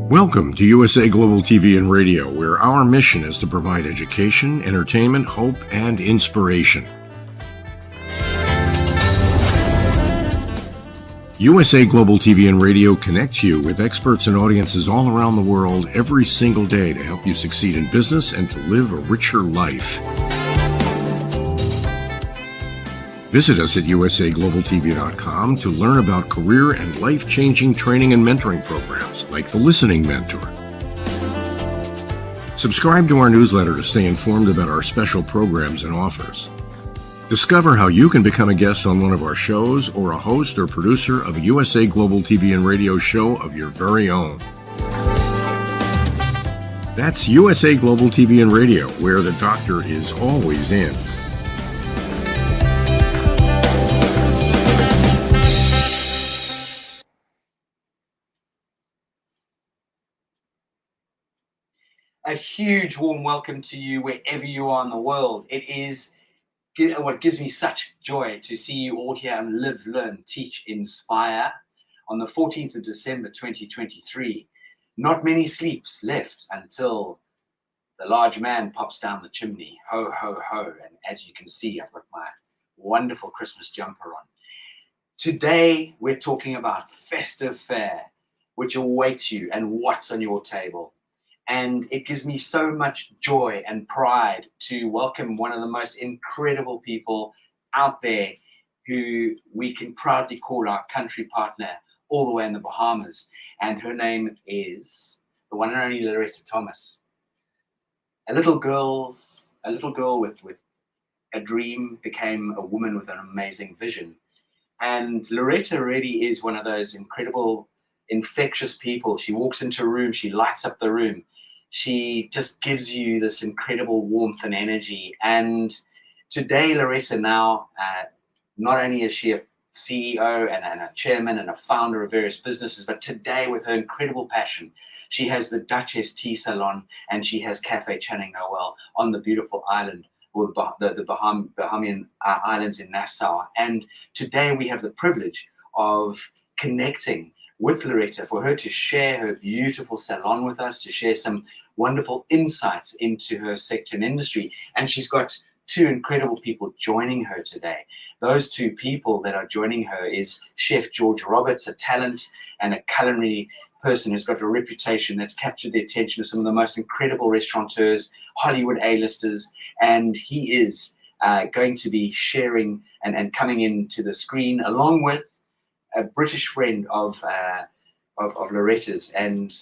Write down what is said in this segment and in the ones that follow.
Welcome to USA Global TV and Radio, where our mission is to provide education, entertainment, hope, and inspiration. USA Global TV and Radio connects you with experts and audiences all around the world every single day to help you succeed in business and to live a richer life. Visit us at usaglobaltv.com to learn about career and life-changing training and mentoring programs like the Listening Mentor. Subscribe to our newsletter to stay informed about our special programs and offers. Discover how you can become a guest on one of our shows or a host or producer of a USA Global TV and Radio show of your very own. That's USA Global TV and Radio, where the doctor is always in. A huge warm welcome to you wherever you are in the world. It is what gives me such joy to see you all here and live, learn, teach, inspire on the 14th of December 2023. Not many sleeps left until the large man pops down the chimney. Ho, ho, ho. And as you can see, I've got my wonderful Christmas jumper on. Today, we're talking about festive fare, which awaits you and what's on your table. And it gives me so much joy and pride to welcome one of the most incredible people out there who we can proudly call our country partner all the way in the Bahamas. And her name is the one and only Loretta Thomas. A little girl with a dream became a woman with an amazing vision. And Loretta really is one of those incredible, infectious people. She walks into a room, she lights up the room. She just gives you this incredible warmth and energy. And today, Loretta now, not only is she a CEO and a chairman and a founder of various businesses, but today with her incredible passion, she has the Duchess Tea Salon and she has Cafe Channing Noel on the beautiful island, or the Bahamian islands in Nassau. And today we have the privilege of connecting with Loretta for her to share her beautiful salon with us, to share some wonderful insights into her sector and industry. And she's got two incredible people joining her today. Those two people that are joining her is Chef George Roberts, a talent and a culinary person who's got a reputation that's captured the attention of some of the most incredible restaurateurs, Hollywood A-listers, and he is going to be sharing and coming into the screen along with a British friend of Loretta's, and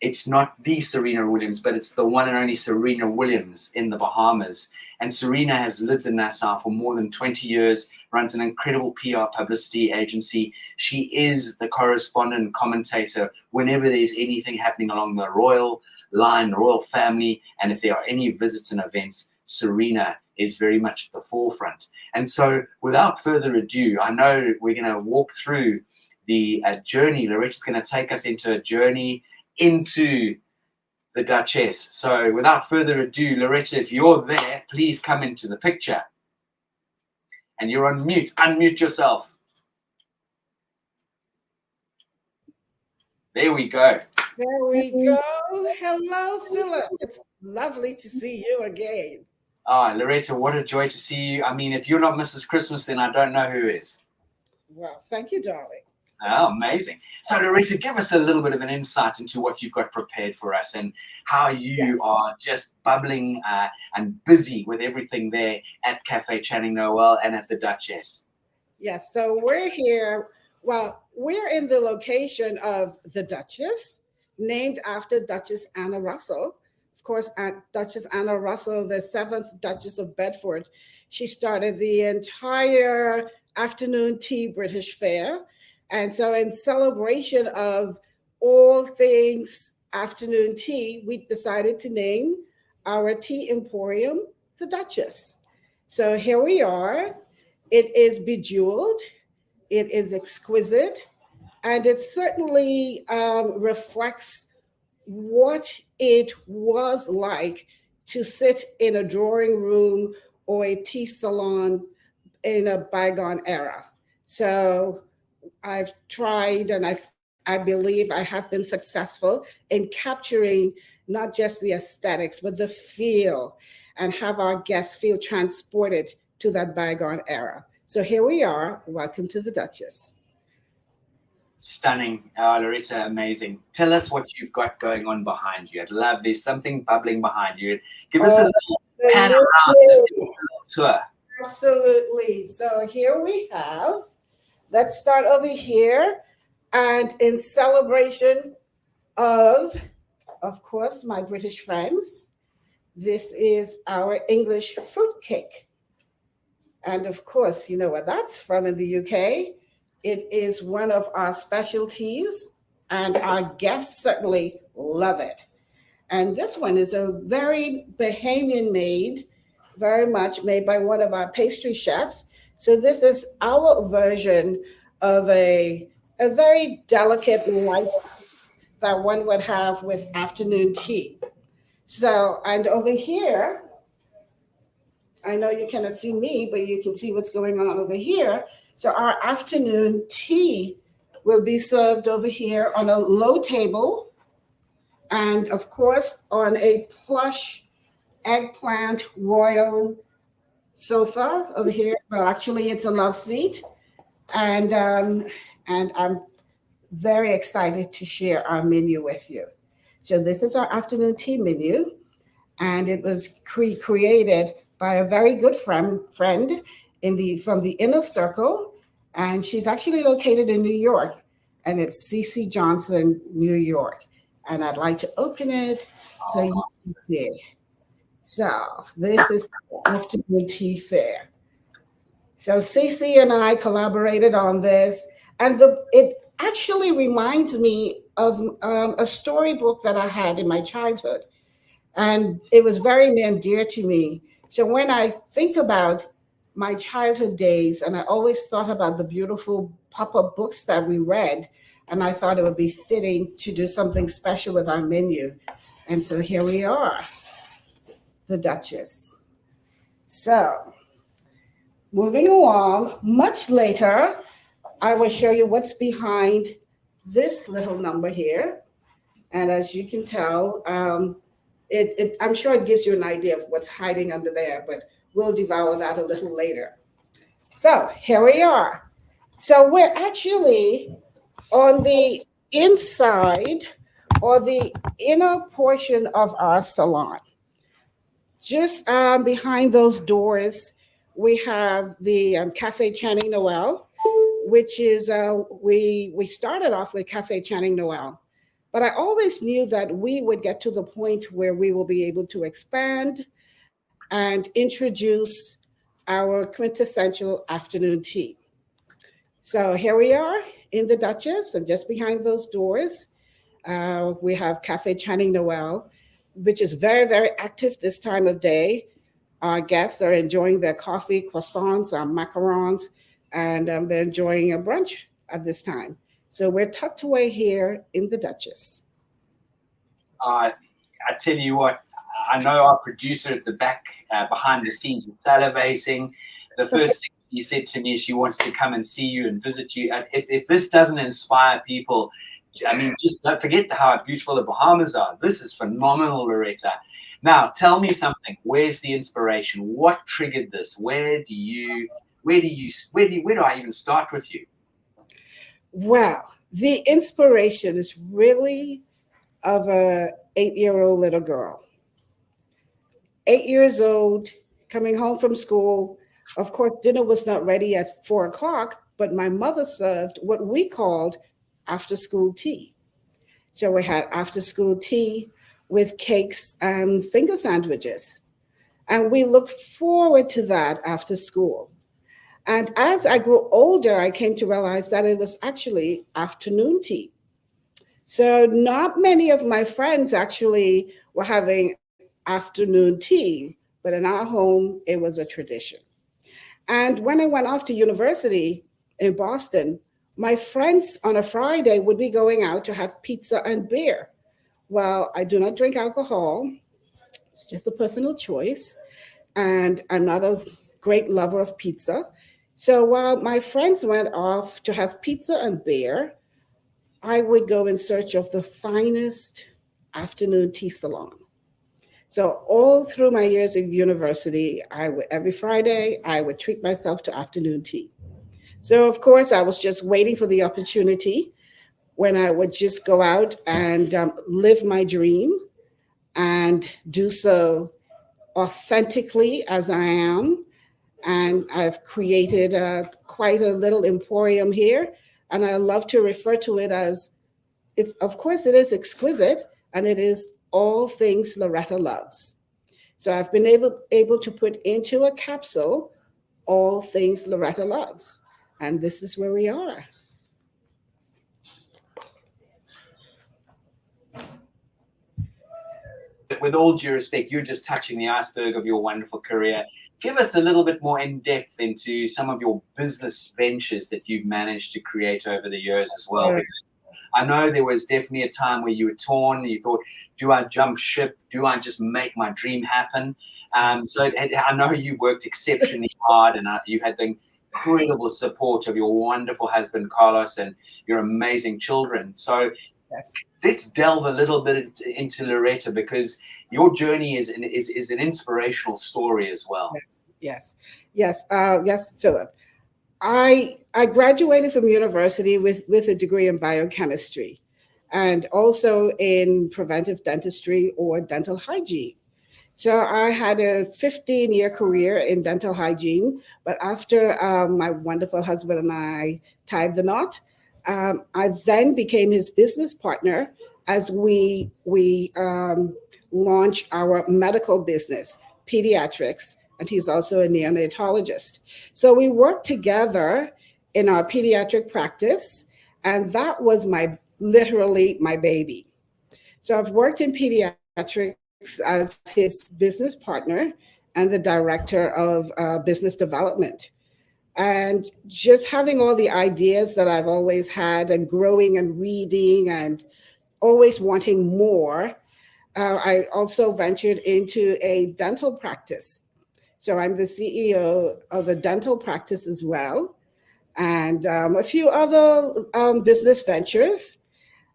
it's not the Serena Williams, but it's the one and only Serena Williams in the Bahamas. And Serena has lived in Nassau for more than 20 years, runs an incredible PR publicity agency. She is the correspondent and commentator whenever there's anything happening along the royal line, the royal family, and if there are any visits and events, Serena is very much at the forefront. And so without further ado, I know we're going to walk through the journey. Loretta's going to take us into a journey into the Duchess. So without further ado, Loretta, if you're there, please come into the picture. And you're on mute. Unmute yourself. There we go. There we go. Hello, Philip. It's lovely to see you again. Ah, Loretta, what a joy to see you. I mean, if you're not Mrs. Christmas, then I don't know who is. Well, thank you, darling. Oh, amazing. So, Loretta, give us a little bit of an insight into what you've got prepared for us and how you are just bubbling and busy with everything there at Cafe Channing Noel and at the Duchess. Yes, so we're here. Well, we're in the location of the Duchess, named after Duchess Anna Russell. Of course, Duchess Anna Russell, the 7th Duchess of Bedford. She started the entire afternoon tea British Fair. And so in celebration of all things afternoon tea, we decided to name our tea emporium the Duchess. So here we are. It is bejeweled. It is exquisite. And it certainly reflects what it was like to sit in a drawing room or a tea salon in a bygone era. So I've tried and I I believe I have been successful in capturing not just the aesthetics, but the feel, and have our guests feel transported to that bygone era. So here we are. Welcome to the Duchess. Stunning, Loretta, amazing. Tell us what you've got going on behind you. I'd love, there's something bubbling behind you. Give us a little pan around, just give us a little tour. Absolutely. So here we have, let's start over here. And in celebration of course, my British friends, this is our English fruitcake. And of course, you know where that's from in the UK. It is one of our specialties, and our guests certainly love it. And this one is a very Bahamian made, very much made by one of our pastry chefs. So this is our version of a very delicate light that one would have with afternoon tea. So, and over here, I know you cannot see me, but you can see what's going on over here. So our afternoon tea will be served over here on a low table, and of course on a plush eggplant royal sofa over here. Well, actually it's a love seat. And I'm very excited to share our menu with you. So this is our afternoon tea menu, and it was created by a very good friend from the inner circle, and she's actually located in New York, and it's CC Johnson, New York. And I'd like to open it so you can see. So this is afternoon tea fair. So CC and I collaborated on this, and it actually reminds me of a storybook that I had in my childhood. And it was very near and dear to me. So when I think about my childhood days, and I always thought about the beautiful pop-up books that we read, and I thought it would be fitting to do something special with our menu. And so here we are, the Duchess. So moving along, much later, I will show you what's behind this little number here. And as you can tell, I'm sure it gives you an idea of what's hiding under there, but we'll devour that a little later. So here we are. So we're actually on the inside or the inner portion of our salon. Just behind those doors, we have the Cafe Channing Noel, which is, we started off with Cafe Channing Noel. But I always knew that we would get to the point where we will be able to expand and introduce our quintessential afternoon tea. So here we are in the Duchess, and just behind those doors, we have Cafe Channing Noel, which is very, very active this time of day. Our guests are enjoying their coffee, croissants, macarons, and they're enjoying a brunch at this time. So we're tucked away here in the Duchess. I tell you what, I know our producer at the back, behind the scenes, is salivating. The first thing he said to me is she wants to come and see you and visit you. If this doesn't inspire people, I mean, just don't forget how beautiful the Bahamas are. This is phenomenal, Loretta. Now, tell me something. Where's the inspiration? What triggered this? Where do I even start with you? Well, the inspiration is really of a 8-year-old little girl. 8 years old, coming home from school. Of course, dinner was not ready at 4 o'clock, but my mother served what we called after school tea. So we had after school tea with cakes and finger sandwiches. And we looked forward to that after school. And as I grew older, I came to realize that it was actually afternoon tea. So not many of my friends actually were having afternoon tea, but in our home, it was a tradition. And when I went off to university in Boston, my friends on a Friday would be going out to have pizza and beer. Well, I do not drink alcohol. It's just a personal choice. And I'm not a great lover of pizza. So while my friends went off to have pizza and beer, I would go in search of the finest afternoon tea salon. So all through my years of university, every Friday I would treat myself to afternoon tea. So of course I was just waiting for the opportunity when I would just go out and live my dream and do so authentically as I am. And I've created quite a little emporium here, and I love to refer to it as it's. Of course, it is exquisite, and it is all things Loretta loves. So I've been able to put into a capsule all things Loretta loves, and this is where we are. With all due respect, you're just touching the iceberg of your wonderful career. Give us a little bit more in depth into some of your business ventures that you've managed to create over the years as well. Because I know there was definitely a time where you were torn. You thought, do I jump ship? Do I just make my dream happen? So I know you worked exceptionally hard, and you've had the incredible support of your wonderful husband, Carlos, and your amazing children. So Yes. let's delve a little bit into Loretta, because your journey is an inspirational story as well. Yes. Yes, Philip. I graduated from university with a degree in biochemistry and also in preventive dentistry or dental hygiene. So I had a 15-year career in dental hygiene, but after my wonderful husband and I tied the knot, I then became his business partner as we launched our medical business, pediatrics, and he's also a neonatologist. So we worked together in our pediatric practice, and that was literally my baby. So I've worked in pediatrics as his business partner and the director of business development. And just having all the ideas that I've always had and growing and reading and always wanting more, I also ventured into a dental practice. So I'm the CEO of a dental practice as well, and a few other business ventures.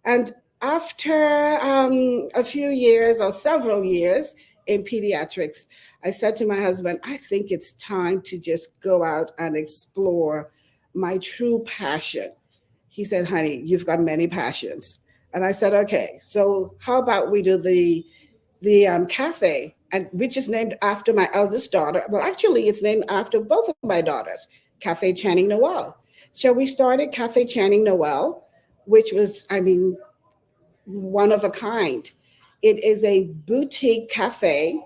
And after a few years or several years in pediatrics, I said to my husband, I think it's time to just go out and explore my true passion. He said, honey, you've got many passions. And I said, okay, so how about we do the cafe, and which is named after my eldest daughter. Well, actually, it's named after both of my daughters, Cafe Channing Noel. So we started Cafe Channing Noel, which was, I mean, one of a kind. It is a boutique cafe.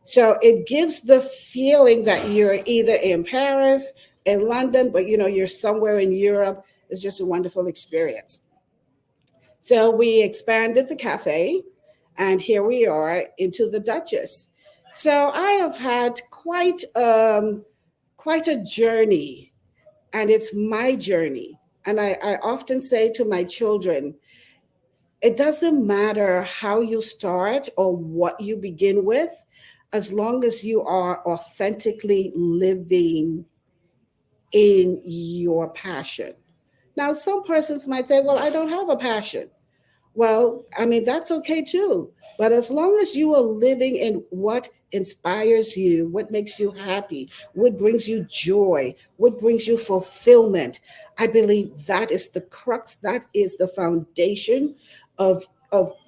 So it gives the feeling that you're either in Paris, in London, but you're somewhere in Europe. It's just a wonderful experience. So we expanded the cafe, and here we are into the Duchess. So I have had quite a journey, and it's my journey. And I often say to my children, it doesn't matter how you start or what you begin with, as long as you are authentically living in your passion. Now, some persons might say, well, I don't have a passion. Well, I mean, that's okay too. But as long as you are living in what inspires you, what makes you happy, what brings you joy, what brings you fulfillment, I believe that is the crux, that is the foundation of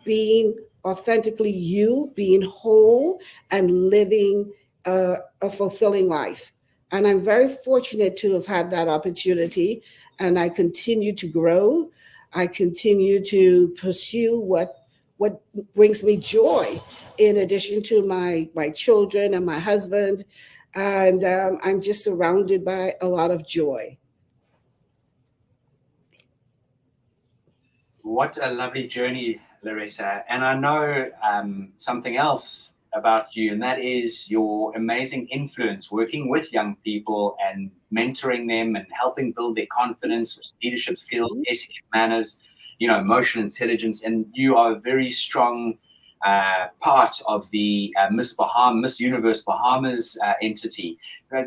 being authentically you, being whole, and living a fulfilling life. And I'm very fortunate to have had that opportunity, and I continue to grow. I continue to pursue what brings me joy, in addition to my children and my husband, and I'm just surrounded by a lot of joy. What a lovely journey, Loretta. And I know something else about you, and that is your amazing influence working with young people and mentoring them and helping build their confidence, leadership skills, etiquette, manners, emotional intelligence. And you are a very strong part of the Miss Universe Bahamas entity.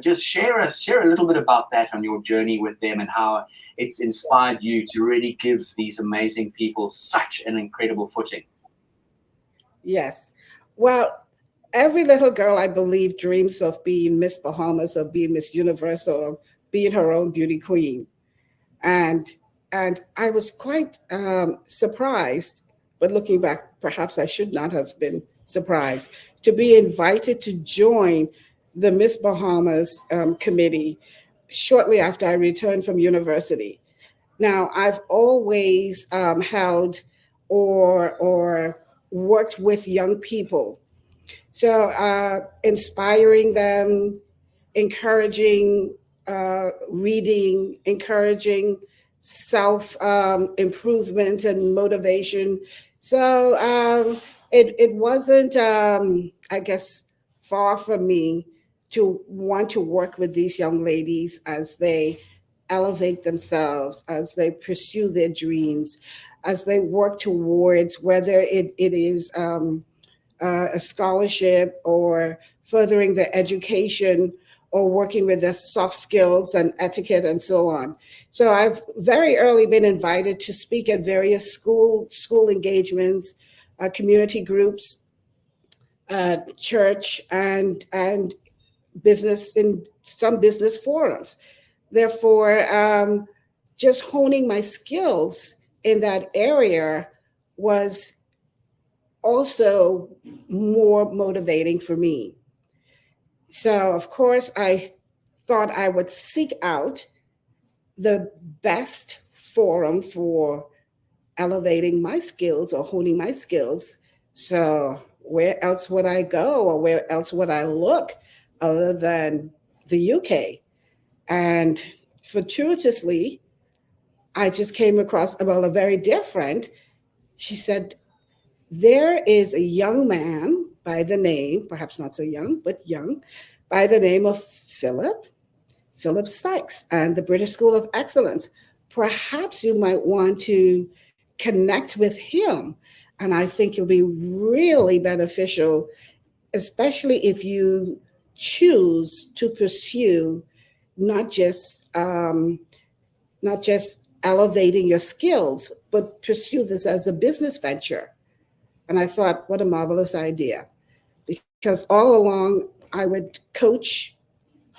Just share a little bit about that on your journey with them and how it's inspired you to really give these amazing people such an incredible footing. Yes. Well, every little girl, I believe, dreams of being Miss Bahamas or being Miss Universe or being her own beauty queen. And I was quite surprised, but looking back, perhaps I should not have been surprised to be invited to join the Miss Bahamas committee shortly after I returned from university. Now, I've always held or worked with young people. So inspiring them, encouraging reading, encouraging self improvement and motivation. So it wasn't, I guess, far from me to want to work with these young ladies as they elevate themselves, as they pursue their dreams, as they work towards whether it is a scholarship or furthering their education or working with their soft skills and etiquette and so on. So I've very early been invited to speak at various school engagements, community groups, church, and business in some business forums. Therefore, just honing my skills in that area was also more motivating for me. So, of course, I thought I would seek out the best forum for elevating my skills or honing my skills. So, where else would I go or where else would I look other than the UK? And fortuitously, I just came across, well, a very dear friend. She said, there is a young man by the name, perhaps not so young, but young, by the name of Philip Sykes and the British School of Excellence. Perhaps you might want to connect with him. And I think it'll be really beneficial, especially if you choose to pursue not just elevating your skills, but pursue this as a business venture. And I thought, what a marvelous idea. Because all along I would coach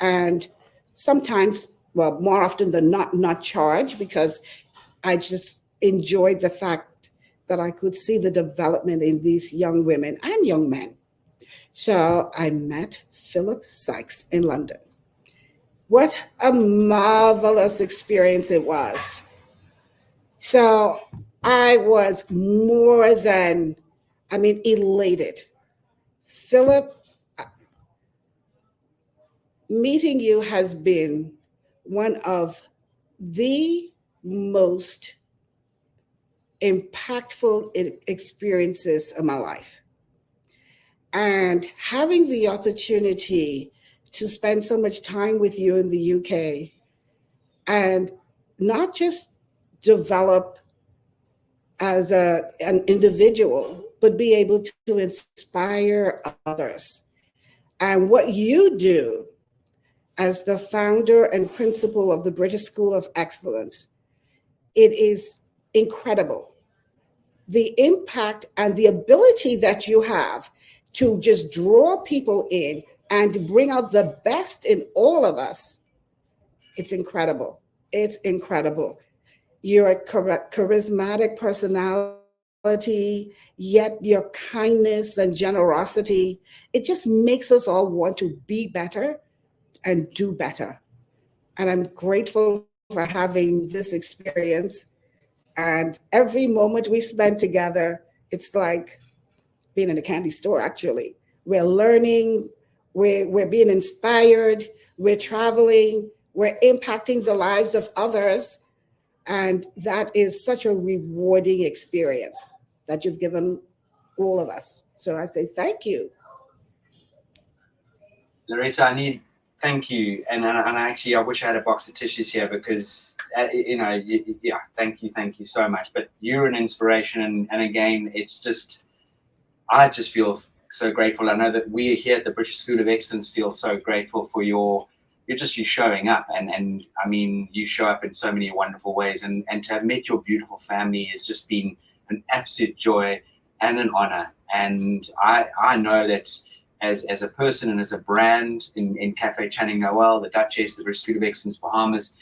and sometimes, well, more often than not charge, because I just enjoyed the fact that I could see the development in these young women and young men. So I met Philip Sykes in London. What a marvelous experience it was. So I was more than, elated. Philip, meeting you has been one of the most impactful experiences of my life. And having the opportunity to spend so much time with you in the UK and not just develop as an individual, but be able to inspire others. And what you do as the founder and principal of the British School of Excellence, it is incredible. The impact and the ability that you have to just draw people in and bring out the best in all of us, it's incredible. It's incredible. You're a charismatic personality, yet your kindness and generosity, it just makes us all want to be better and do better. And I'm grateful for having this experience. And every moment we spend together, it's like being in a candy store, actually. We're learning, we're being inspired, we're traveling, we're impacting the lives of others. And that is such a rewarding experience that you've given all of us. So I say thank you. Loretta, thank you. And actually, I wish I had a box of tissues here because, thank you so much. But you're an inspiration. And again, it's just, I just feel so grateful. I know that we here at the British School of Excellence feel so grateful for you showing up, and I mean, you show up in so many wonderful ways, and to have met your beautiful family has just been an absolute joy and an honor. And I know that as a person and as a brand in Cafe Channing Noel, the Duchess, the British School of Excellence Bahamas,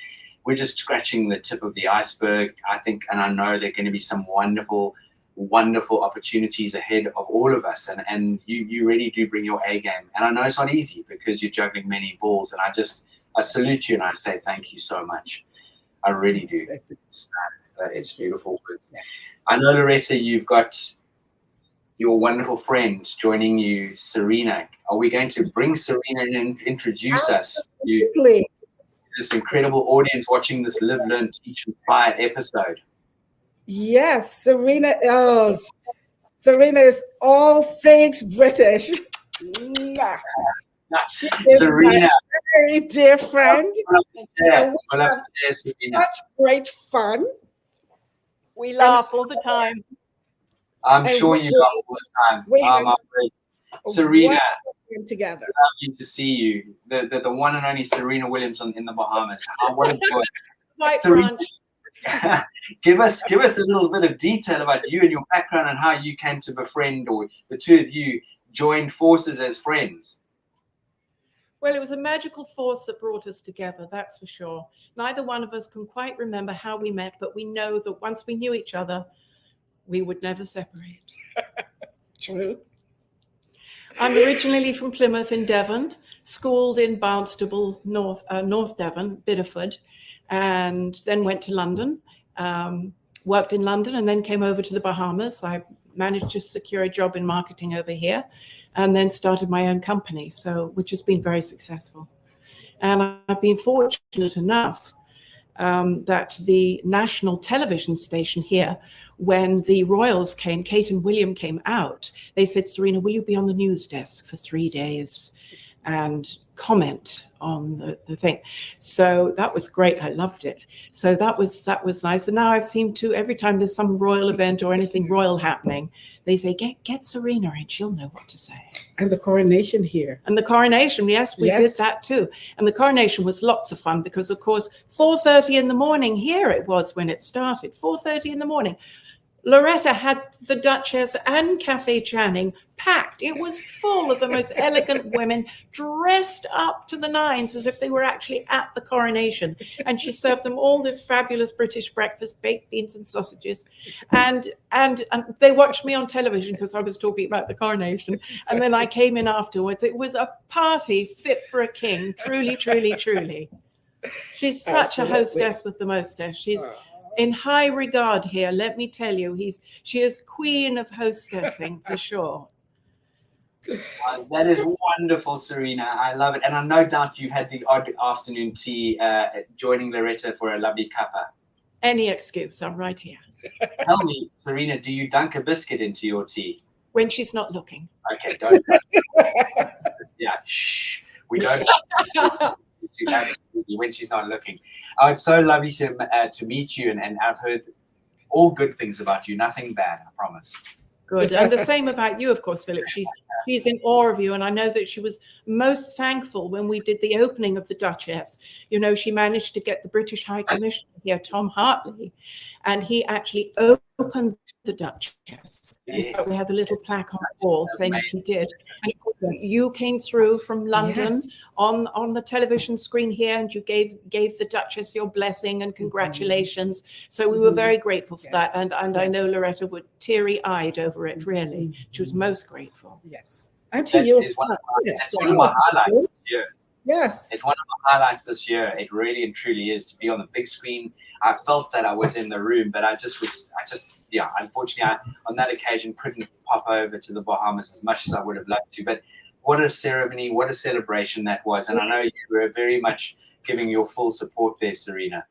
we're just scratching the tip of the iceberg, I think, and I know there are going to be some wonderful opportunities ahead of all of us, and you really do bring your A game. And I know it's not easy because you're juggling many balls, and I salute you and I say thank you so much. I really do. It's beautiful. I know, Loretta, you've got your wonderful friend joining you, Serena. Are we going to bring Serena in and introduce us to this incredible audience watching this Live, Learn, Teach, Inspire episode? Yes, Serena. Oh, Serena is all things British. She is Serena, very dear friend. And we have Serena. such great fun. We laugh all the time. I'm sure you laugh all the time. Serena, together. lovely to see you. The one and only Serena Williams in the Bahamas. What a joy. Quite Serena, give us a little bit of detail about you and your background and how you came to befriend, or the two of you joined forces as friends. Well, it was a magical force that brought us together, that's for sure. Neither one of us can quite remember how we met, but we know that once we knew each other, we would never separate. True. I'm originally from Plymouth in Devon, schooled in Barnstable, North Devon, Bideford, and then went to London, worked in London, and then came over to the Bahamas. I managed to secure a job in marketing over here, and then started my own company, which has been very successful. And I've been fortunate enough that the national television station here, when the royals came, Kate and William came out, they said, Serena, will you be on the news desk for 3 days and comment on the thing? So that was great. I loved it. So that was nice. And now I've seemed to, every time there's some royal event or anything royal happening, they say, get Serena and she'll know what to say. And the coronation here. And the coronation, yes, we did that too. And the coronation was lots of fun because, of course, 4:30 in the morning here it was when it started, 4:30 in the morning. Loretta had the Duchess and Cafe Channing packed. It was full of the most elegant women dressed up to the nines as if they were actually at the coronation. And she served them all this fabulous British breakfast, baked beans and sausages. And they watched me on television because I was talking about the coronation. And then I came in afterwards. It was a party fit for a king. Truly, truly, truly. She's such a hostess with the mostess. She's in high regard here, let me tell you. She is queen of hostessing for sure. That is wonderful, Serena. I love it. And I no doubt you've had the odd afternoon tea joining Loretta for a lovely cuppa. Any excuse, I'm right here. Tell me, Serena, do you dunk a biscuit into your tea? When she's not looking. Okay, don't. Yeah, shh. We don't. Absolutely, when she's not looking. Oh, it's so lovely to meet you, and I've heard all good things about you, nothing bad, I promise. Good. And the same about you, of course, Philip. She's in awe of you, and I know that she was most thankful when we did the opening of the Duchess. You know, she managed to get the British High Commissioner here, Tom Hartley, and he actually opened the Duchess. Yes. So we have a little plaque on the wall saying that he did. And you came through from London on the television screen here, and you gave the Duchess your blessing and congratulations. So we were very grateful for that, and I know Loretta was teary-eyed over it. Really, she was most grateful. Yes, and to you. It's one of my highlights this year. Yes, it's one of my highlights this year. It really and truly is, to be on the big screen. I felt that I was in the room, but unfortunately, on that occasion couldn't pop over to the Bahamas as much as I would have loved to. But what a ceremony, what a celebration that was. And I know you were very much giving your full support there, Serena.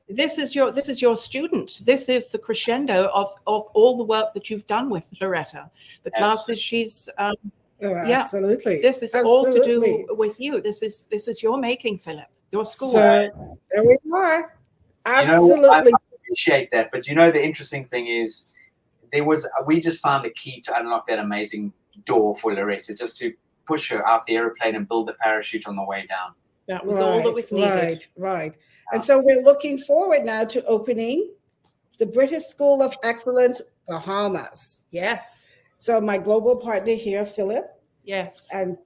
This is your student. This is the crescendo of all the work that you've done with Loretta. The classes she's absolutely. This is all to do with you. This is your making, Philip. Your school. So there we are. Absolutely. I appreciate that. But the interesting thing is we just found a key to unlock that amazing door for Loretta, just to push her out the airplane and build the parachute on the way down. That was all that was needed. Right. And so we're looking forward now to opening the British School of Excellence, Bahamas. Yes. So my global partner here, Philip. Yes. And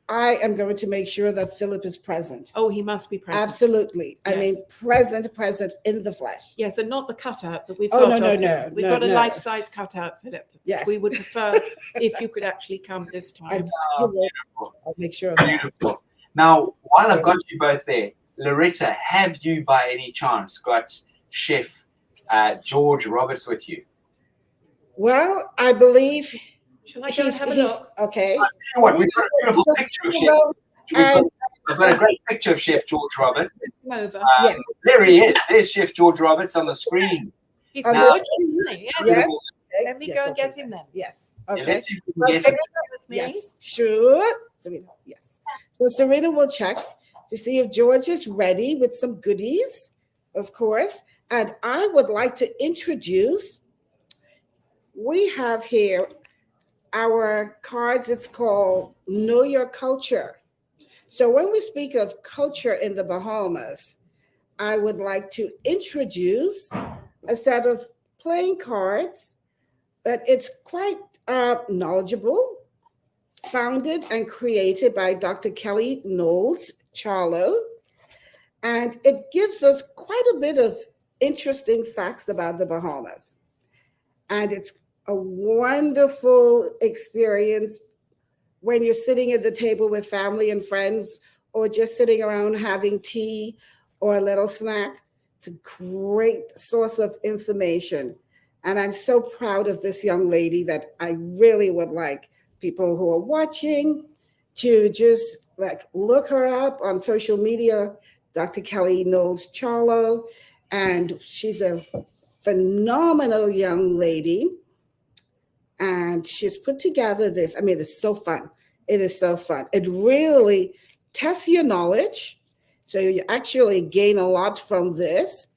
I am going to make sure that Philip is present. Oh, he must be present. Absolutely. Yes. I mean, present in the flesh. Yes, and not the cutout that we've Oh, got. no. We've got a life-size cutout, Philip. Yes. We would prefer if you could actually come this time. Beautiful. I'll make sure of that. Beautiful. Now, while I've got you both there, Loretta, have you by any chance got Chef George Roberts with you? Well, I believe Shall I go and have a look? okay. Sure, we've got a beautiful picture of Chef. I've got a great picture of Chef George Roberts. Come over. Yeah. There he is. There's Chef George Roberts on the screen. He's On gorgeous, the isn't he? Yes. Yes. Let me go and get him then. Yes. Yeah, Okay. let's see if we can get him. With me. Yes. Sure. Serena. Yes. So Serena will check to see if George is ready with some goodies, of course. And I would like to introduce, we have here our cards. It's called Know Your Culture. So when we speak of culture in the Bahamas, I would like to introduce a set of playing cards that it's quite knowledgeable, founded and created by Dr. Kelly Knowles CARLO. And it gives us quite a bit of interesting facts about the Bahamas. And it's a wonderful experience when you're sitting at the table with family and friends, or just sitting around having tea or a little snack. It's a great source of information. And I'm so proud of this young lady that I really would like people who are watching to just look her up on social media, Dr. Kelly Knowles CARLO. And she's a phenomenal young lady. And she's put together this. I mean, it's so fun. It is so fun. It really tests your knowledge. So you actually gain a lot from this.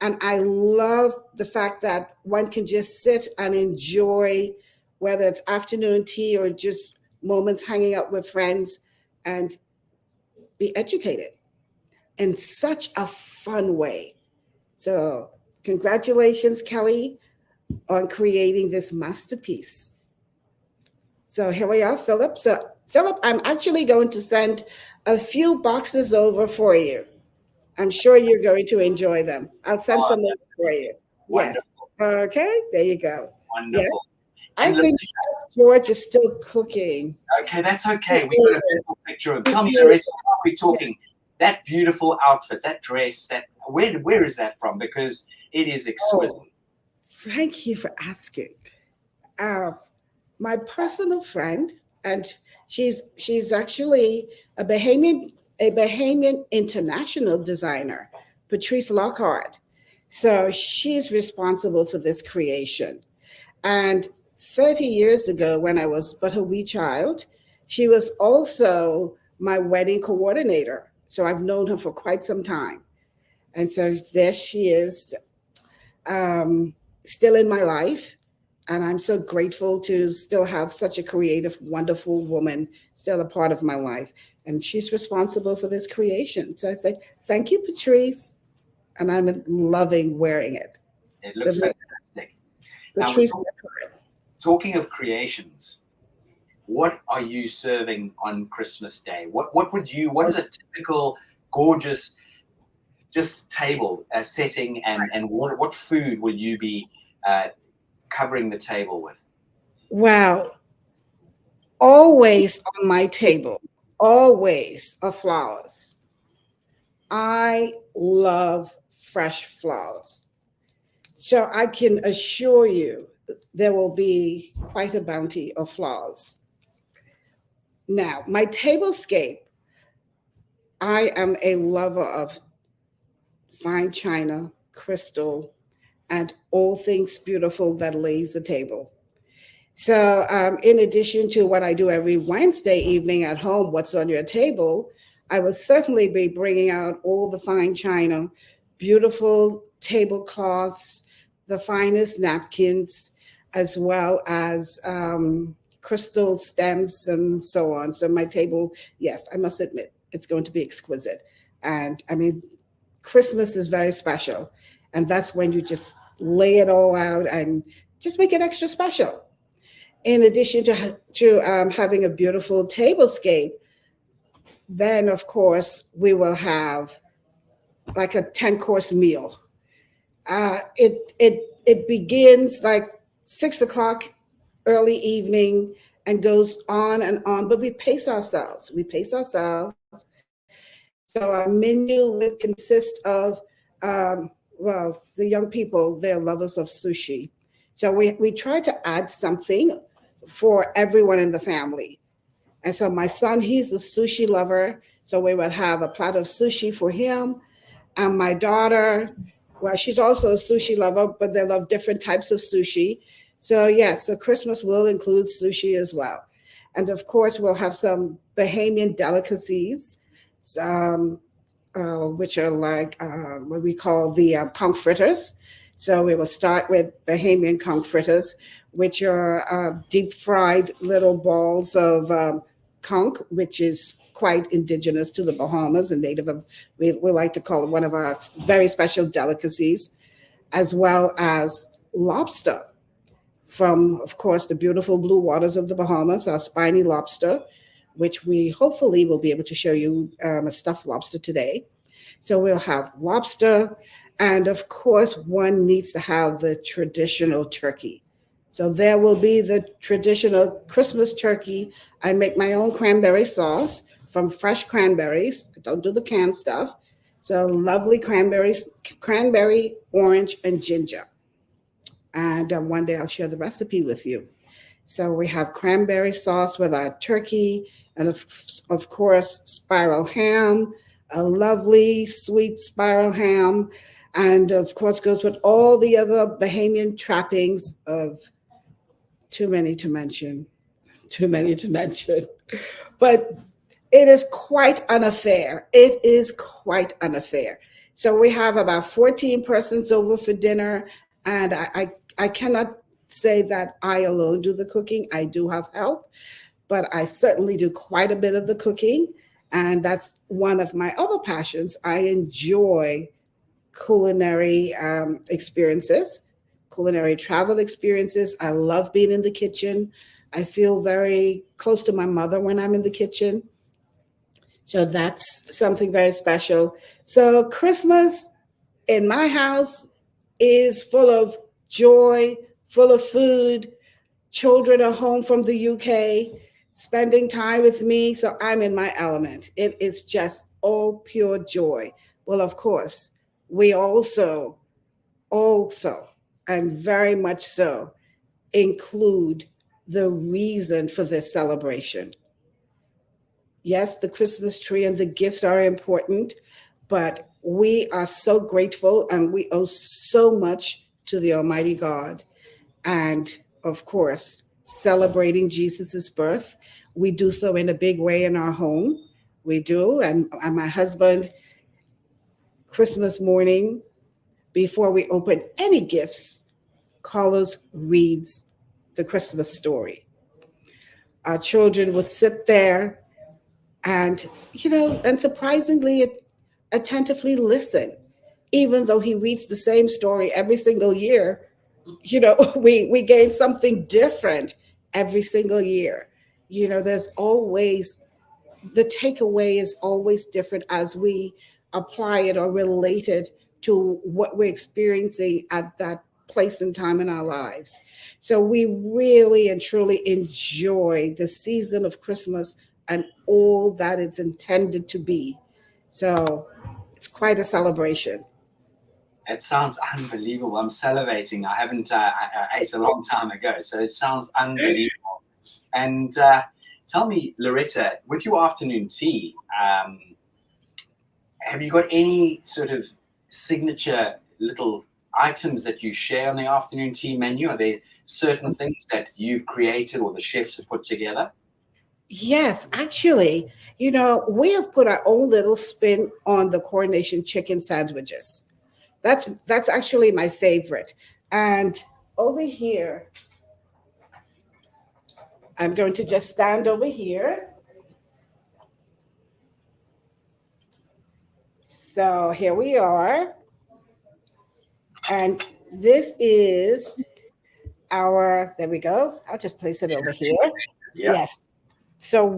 And I love the fact that one can just sit and enjoy, whether it's afternoon tea or just moments hanging out with friends, and be educated in such a fun way. So congratulations, Kelly, on creating this masterpiece. So here we are, Philip. So Philip, I'm actually going to send a few boxes over for you. I'm sure you're going to enjoy them. I'll send some over for you. Wonderful. Yes. Okay, there you go. Wonderful. Yes. I think George is still cooking. Okay, that's okay. We got a beautiful picture of him. Tell me, Loretta, while we're talking, that beautiful outfit, that dress, where is that from? Because it is exquisite. Oh, thank you for asking. My personal friend, and she's actually a Bahamian international designer, Patrice Lockhart. So she's responsible for this creation. And 30 years ago, when I was but a wee child, she was also my wedding coordinator. So I've known her for quite some time. And so there she is, still in my life. And I'm so grateful to still have such a creative, wonderful woman still a part of my life. And she's responsible for this creation. So I say, thank you, Patrice. And I'm loving wearing it. It looks fantastic. Patrice, now, talking of creations, what are you serving on Christmas Day? What is a typical gorgeous just table setting, and what food will you be covering the table with? Wow. Always on my table, always are flowers. I love fresh flowers. So I can assure you there will be quite a bounty of flowers. Now, my tablescape, I am a lover of fine china, crystal, and all things beautiful that lays the table. So in addition to what I do every Wednesday evening at home, what's on your table, I will certainly be bringing out all the fine china, beautiful tablecloths, the finest napkins, as well as crystal stems and so on. So my table, yes, I must admit, it's going to be exquisite. And I mean, Christmas is very special. And that's when you just lay it all out and just make it extra special. In addition to having a beautiful tablescape, then of course we will have like a 10-course meal. It begins like 6 o'clock early evening and goes on and on, but we pace ourselves. So our menu would consist of, well, the young people, they're lovers of sushi. So we try to add something for everyone in the family. And so my son, he's a sushi lover. So we would have a plate of sushi for him. And my daughter, well, she's also a sushi lover, but they love different types of sushi. So yes, so Christmas will include sushi as well. And of course, we'll have some Bahamian delicacies, which are like what we call the conch fritters. So we will start with Bahamian conch fritters, which are deep fried little balls of conch, which is quite indigenous to the Bahamas and native of, we like to call it one of our very special delicacies, as well as lobster from, of course, the beautiful blue waters of the Bahamas, our spiny lobster, which we hopefully will be able to show you a stuffed lobster today. So we'll have lobster, and of course, one needs to have the traditional turkey. So there will be the traditional Christmas turkey. I make my own cranberry sauce from fresh cranberries. I don't do the canned stuff. So lovely cranberries, cranberry, orange, and ginger. And one day I'll share the recipe with you. So we have cranberry sauce with our turkey, and of course, spiral ham, a lovely sweet spiral ham, and of course goes with all the other Bahamian trappings of too many to mention. But it is quite an affair. So we have about 14 persons over for dinner, and I cannot say that I alone do the cooking. I do have help, but I certainly do quite a bit of the cooking. And that's one of my other passions. I enjoy culinary experiences, culinary travel experiences. I love being in the kitchen. I feel very close to my mother when I'm in the kitchen. So that's something very special. So Christmas in my house is full of joy, full of food. Children are home from the UK, spending time with me. So I'm in my element. It is just all pure joy. Well, of course, we also, and very much so, include the reason for this celebration. Yes, the Christmas tree and the gifts are important, but we are so grateful and we owe so much to the Almighty God. And of course, celebrating Jesus's birth. We do so in a big way in our home. We do. And my husband, Christmas morning, before we open any gifts, Carlos reads the Christmas story. Our children would sit there and, and surprisingly attentively listen, even though he reads the same story every single year. We gain something different every single year. There's always, the takeaway is always different as we apply it or relate it to what we're experiencing at that place and time in our lives. So we really and truly enjoy the season of Christmas and all that it's intended to be. So it's quite a celebration. It sounds unbelievable. I'm salivating. I haven't I ate a long time ago, so it sounds unbelievable. And tell me, Loretta, with your afternoon tea, have you got any sort of signature little items that you share on the afternoon tea menu? Are there certain things that you've created or the chefs have put together? Yes, actually, we have put our own little spin on the coronation chicken sandwiches. That's actually my favorite. And over here, I'm going to just stand over here. So here we are. And this is there we go. I'll just place it over here. Yeah. Yes. So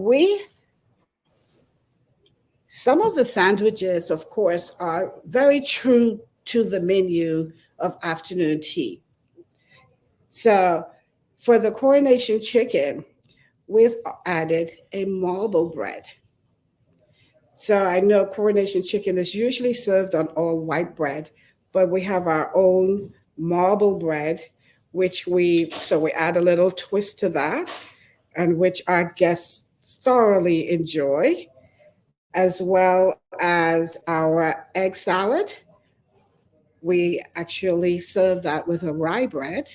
some of the sandwiches, of course, are very true to the menu of afternoon tea. So for the coronation chicken, we've added a marble bread. So I know coronation chicken is usually served on all white bread, but we have our own marble bread, which we add a little twist to that, and which our guests thoroughly enjoy, as well as our egg salad. We actually serve that with a rye bread.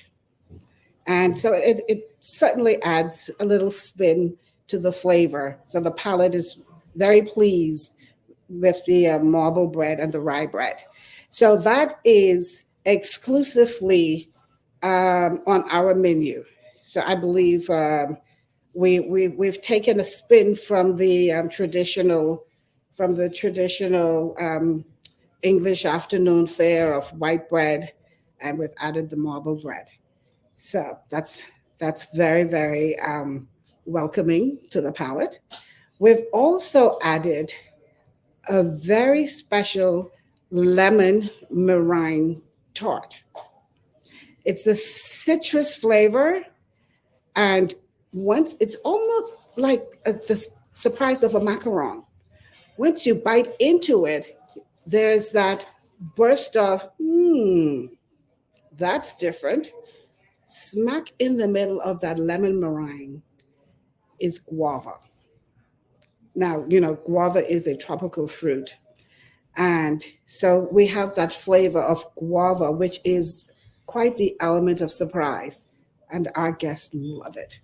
And so it certainly adds a little spin to the flavor. So the palate is very pleased with the marble bread and the rye bread. So that is exclusively on our menu. So I believe we've taken a spin from the traditional English afternoon fare of white bread, and we've added the marble bread. So that's very, very welcoming to the palate. We've also added a very special lemon meringue tart. It's a citrus flavor, and once it's almost like the surprise of a macaron. Once you bite into it, there's that burst of, that's different. Smack in the middle of that lemon meringue is guava. Now, guava is a tropical fruit. And so we have that flavor of guava, which is quite the element of surprise. And our guests love it.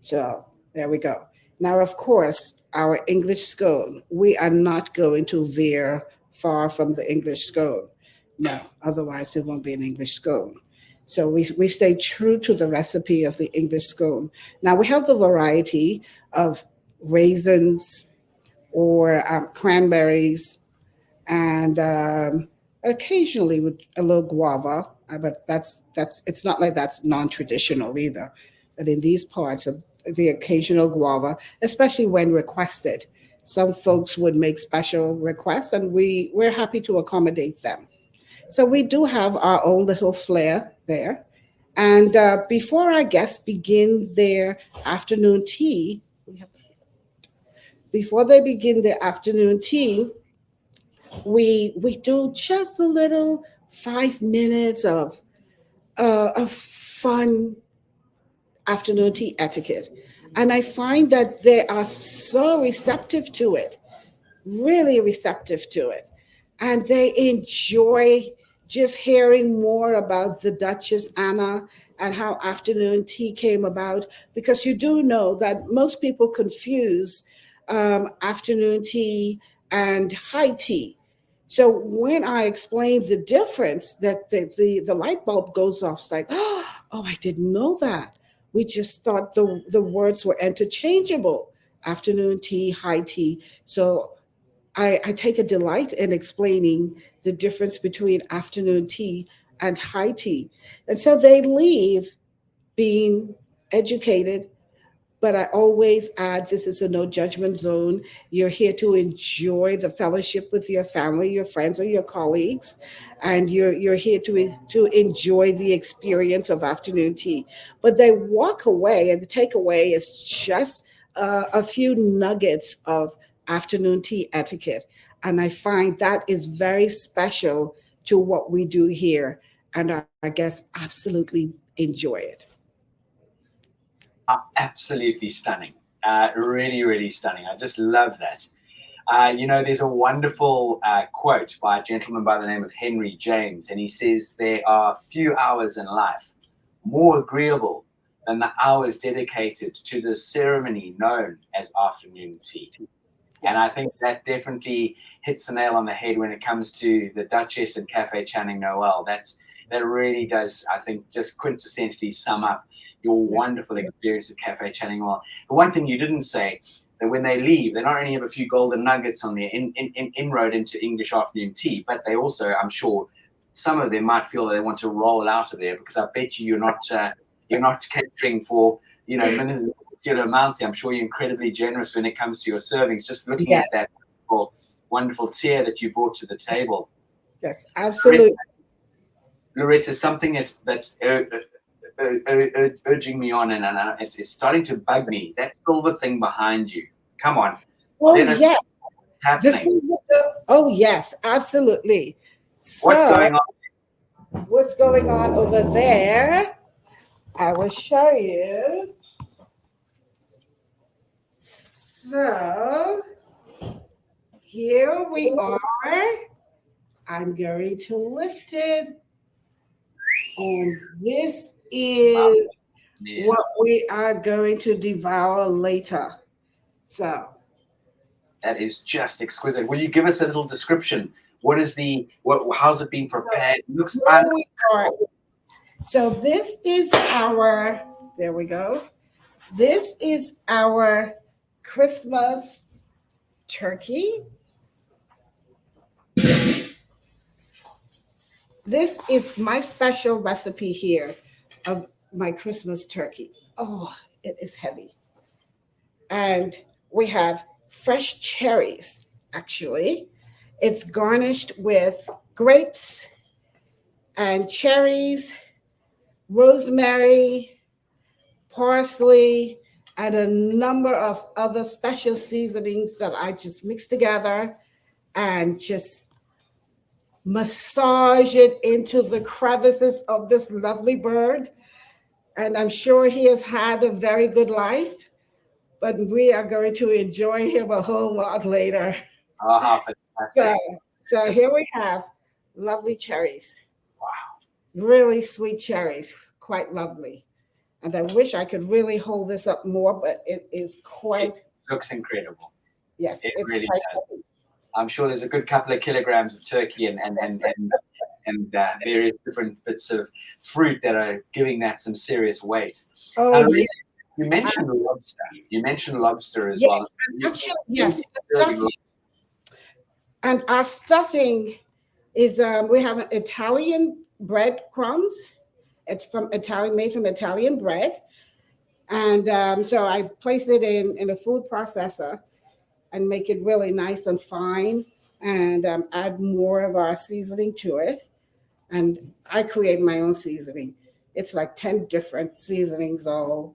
So there we go. Now, of course, our English scone, we are not going to veer far from the English scone. No, otherwise it won't be an English scone. So we stay true to the recipe of the English scone. Now we have the variety of raisins or cranberries, and occasionally with a little guava, but it's not like that's non-traditional either. But in these parts of the occasional guava, especially when requested, some folks would make special requests, and we're happy to accommodate them. So we do have our own little flair there. And before our guests begin their afternoon tea, before they begin their afternoon tea, we do just a little 5 minutes of fun afternoon tea etiquette. And I find that they are so receptive to it, really receptive to it. And they enjoy just hearing more about the Duchess Anna and how afternoon tea came about, because you do know that most people confuse afternoon tea and high tea. So when I explain the difference, that the light bulb goes off. It's like, oh, I didn't know that. We just thought the words were interchangeable, afternoon tea, high tea. So I take a delight in explaining the difference between afternoon tea and high tea. And so they leave being educated, but I always add, this is a no judgment zone. You're here to enjoy the fellowship with your family, your friends, or your colleagues, and you're here to enjoy the experience of afternoon tea. But they walk away, and the takeaway is just a few nuggets of afternoon tea etiquette. And I find that is very special to what we do here, and our guests absolutely enjoy it. Absolutely stunning. Really, really stunning. I just love that. There's a wonderful quote by a gentleman by the name of Henry James, and he says, there are few hours in life more agreeable than the hours dedicated to the ceremony known as afternoon tea. And I think that definitely hits the nail on the head when it comes to the Duchess and Cafe Channing Noel. That really does, I think, just quintessentially sum up your wonderful experience at Cafe Channing Noel. The one thing you didn't say, that when they leave, they not only have a few golden nuggets on their inroad into English afternoon tea, but they also, I'm sure, some of them might feel that they want to roll out of there, because I bet you're not catering for, you know, minuscule amounts. I'm sure you're incredibly generous when it comes to your servings. Just looking at that wonderful tier that you brought to the table. Yes, absolutely. Loretta, something that's urging me on, and it's starting to bug me. That silver thing behind you. Come on. Oh, yes. Oh, yes, absolutely. What's going on? What's going on over there? I will show you. So here we are. I'm going to lift it. And this is what we are going to devour later. So that is just exquisite. Will you give us a little description? How's it being prepared? It looks So this is there we go. This is our Christmas turkey. This is my special recipe here of my Christmas turkey. Oh, it is heavy. And we have fresh cherries, actually. It's garnished with grapes and cherries, rosemary, parsley, and a number of other special seasonings that I just mix together and just massage it into the crevices of this lovely bird. And I'm sure he has had a very good life, but we are going to enjoy him a whole lot later. Oh, so here we have lovely cherries. Wow. Really sweet cherries, quite lovely. And I wish I could really hold this up more, but it is quite. It looks incredible. Yes, it it's really quite does. heavy. I'm sure there's a good couple of kilograms of turkey and various different bits of fruit that are giving that some serious weight. Oh, yeah. You mentioned lobster. You mentioned lobster as yes, well. Actually, yes. And our stuffing is we have an Italian breadcrumbs. It's made from Italian bread. And so I place it in a food processor and make it really nice and fine, and add more of our seasoning to it. And I create my own seasoning. It's like 10 different seasonings all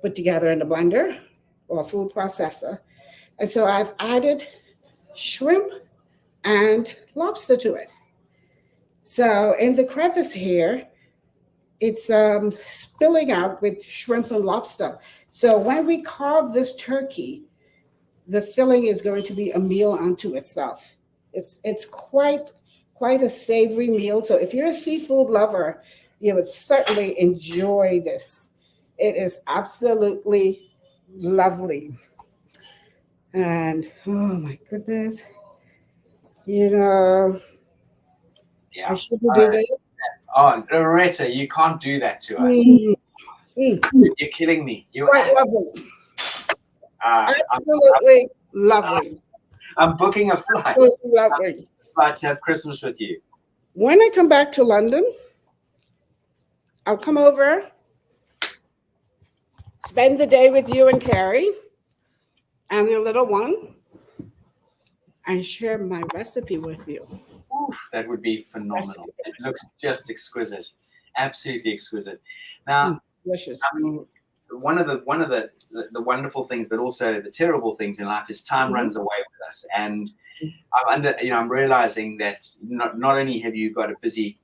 put together in a blender or a food processor. And so I've added shrimp and lobster to it. So in the crevice here, it's spilling out with shrimp and lobster. So when we carve this turkey, the filling is going to be a meal unto itself. It's quite a savory meal. So if you're a seafood lover, you would certainly enjoy this. It is absolutely lovely. And oh my goodness, I shouldn't do that. Oh, Loretta, you can't do that to us. You're killing me. Quite lovely. Absolutely lovely. I'm booking a flight. Absolutely lovely. Flight to have Christmas with you. When I come back to London, I'll come over, spend the day with you and Carrie and your little one, and share my recipe with you. That would be phenomenal. It looks just exquisite, absolutely exquisite. Now, delicious. One of the wonderful things, but also the terrible things in life, is time runs away with us. And I'm realizing that not only have you got a busy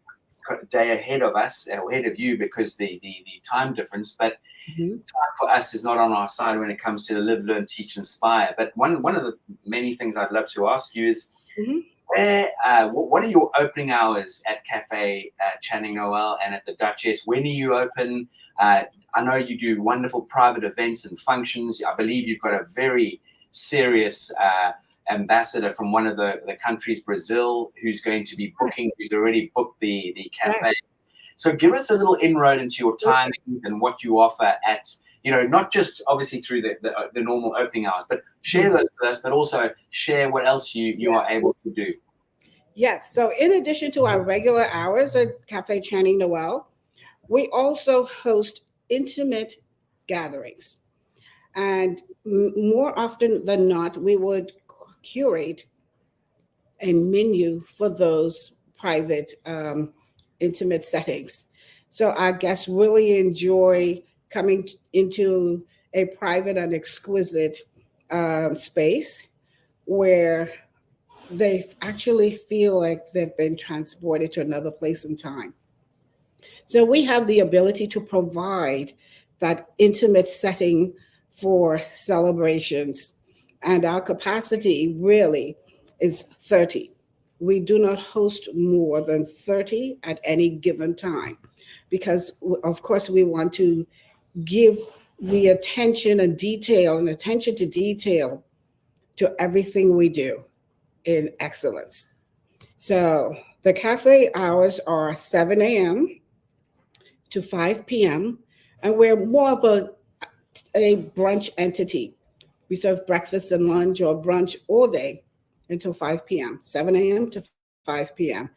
day ahead of us, or ahead of you, because the time difference, but time for us is not on our side when it comes to live, learn, teach, inspire. But one of the many things I'd love to ask you is, what are your opening hours at Cafe Channing Noel and at the Duchess? When are you open? I know you do wonderful private events and functions. I believe you've got a very serious ambassador from one of the countries, Brazil, who's going to be booking, who's already booked the cafe. Yes. So give us a little inroad into your timings and what you offer at, not just obviously through the normal opening hours, but share those with us, but also share what else you are able to do. Yes. So in addition to our regular hours at Cafe Channing Noel, we also host intimate gatherings. And more often than not, we would curate a menu for those private, intimate settings. So our guests really enjoy coming into a private and exquisite space where they actually feel like they've been transported to another place in time. So we have the ability to provide that intimate setting for celebrations, and our capacity really is 30. We do not host more than 30 at any given time because, of course, we want to give the attention to detail to everything we do in excellence. So the cafe hours are 7 a.m. to 5 p.m. and we're more of a brunch entity. We serve breakfast and lunch or brunch all day until 5 p.m., 7 a.m. to 5 p.m.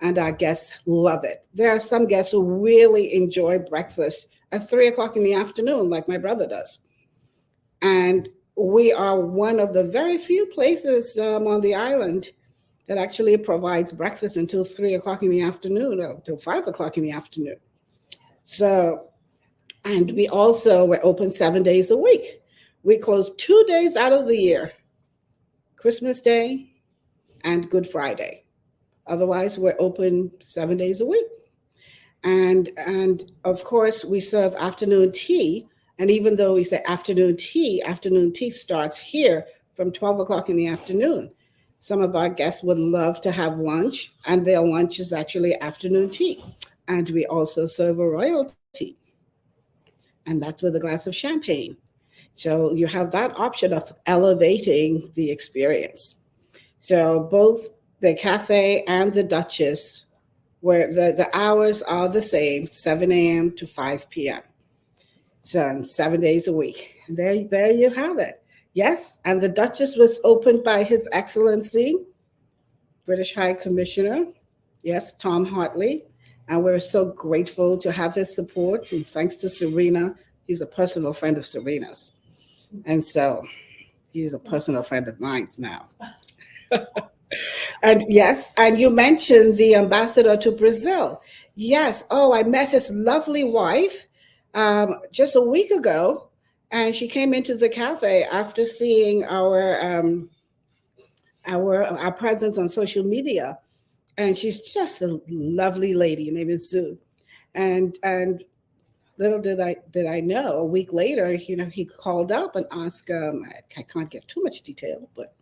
And our guests love it. There are some guests who really enjoy breakfast at 3 o'clock in the afternoon, like my brother does. And we are one of the very few places on the island that actually provides breakfast until 3 o'clock in the afternoon or until 5 o'clock in the afternoon. So, and we're open 7 days a week. We close 2 days out of the year, Christmas Day and Good Friday. Otherwise, we're open 7 days a week. And of course, we serve afternoon tea. And even though we say afternoon tea starts here from 12 o'clock in the afternoon. Some of our guests would love to have lunch, and their lunch is actually afternoon tea. And we also serve a royal tea, and that's with a glass of champagne. So you have that option of elevating the experience. So both the cafe and the Duchess, where the hours are the same, 7 a.m. to 5 p.m. So 7 days a week. There you have it. Yes, and the Duchess was opened by His Excellency, British High Commissioner, yes, Tom Hartley. And we're so grateful to have his support. And thanks to Serena, he's a personal friend of Serena's. And so he's a personal friend of mine now. And yes, and you mentioned the ambassador to Brazil. Yes, I met his lovely wife just a week ago. And she came into the cafe after seeing our presence on social media. And she's just a lovely lady. Her name is Sue. And little did I know, a week later, he called up and asked, I can't give too much detail, but